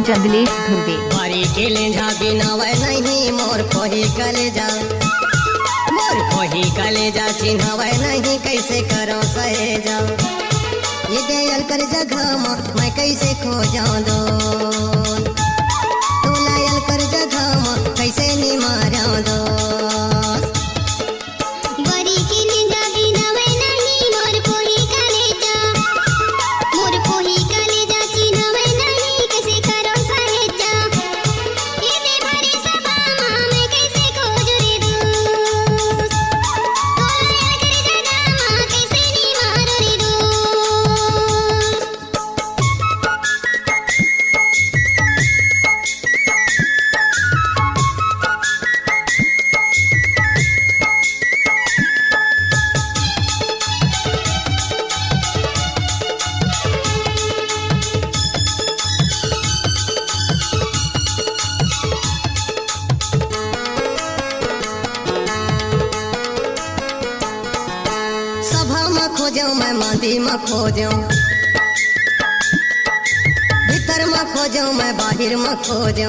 जंगलेश धुर्वे। बारी के लेंझा बिनावे नहीं मोर कोही कलेजा, मोर कोही कलेजा चिन्हवे नहीं कैसे करो सहेजा। ये दयाल कर जगह मैं कैसे खो जाऊं दो, तू लायल कर जगह कैसे नी मारा दो। खोजो मैं मांदी में खोजो, भीतर में खोजो मैं बाहर में खोजो,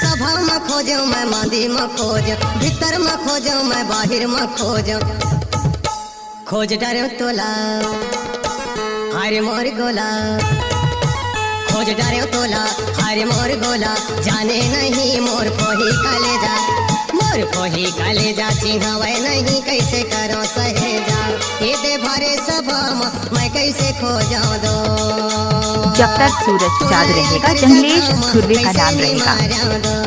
सभा में खोजो मैं मांदी में खोजो, भीतर में खोजो मैं बाहर में खोजो। खोज डरो तोला हारे मोर गोला, खोज डरो तोला हारे मोर गोला, जाने नहीं मोर कोही कलेजा, मोर कोही कलेजा चिन्हवे नहीं कैसे करो सहेजा। ये दे भरे सभा मैं कैसे खो जाऊं दो, जब तक सूरज चांद रहेगा जंगलेश धुर्वे का नाम रहेगा।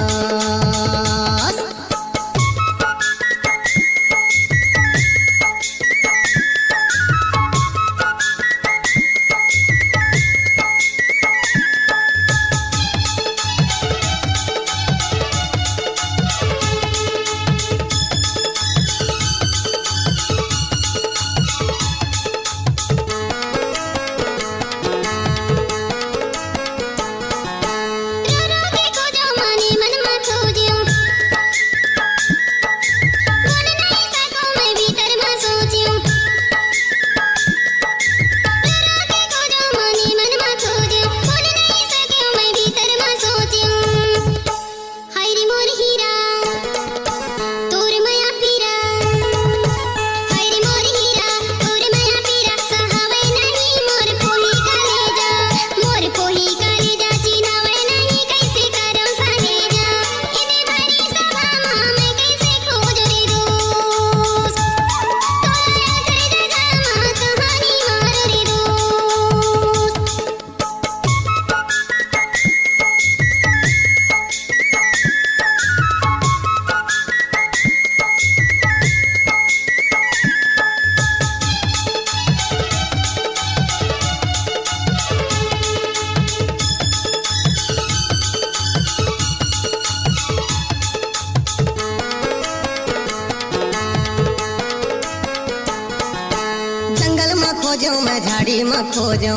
खोजो मैं झाड़ी में खोजो,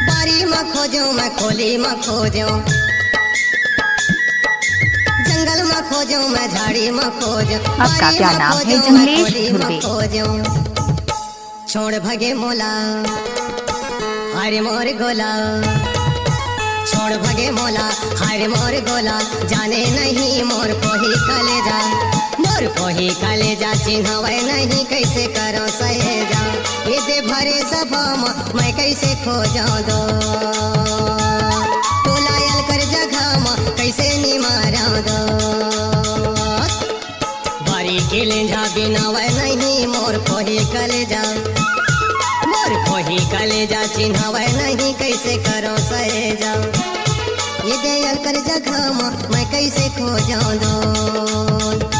बारी में खोजो मैं खोली में खोजो, जंगल में खोजो मैं झाड़ी में खोजो। आपका क्या नाम है? जंगलेश धुर्वे। खोजो छोड़ भगे मोला हारे मोर गोला, छोड़ भगे मोला हारे मोर गोला, जाने नहीं मोर कोही कलेजा, मोर कोही कलेजा चिन्हवे नहीं कैसे करो सहेजा। ये दे भरे सभा मैं कैसे खो जाऊं दो, तू लायल कर जगह कैसे नी मारा दो। बारी के लेंझा बिनावे नहीं मोर कोही कलेजा, मोर कोही कलेजा चिन्हवे नहीं कैसे करो सहेजा। ये दयाल कर जगह मैं कैसे खो जाऊं दो।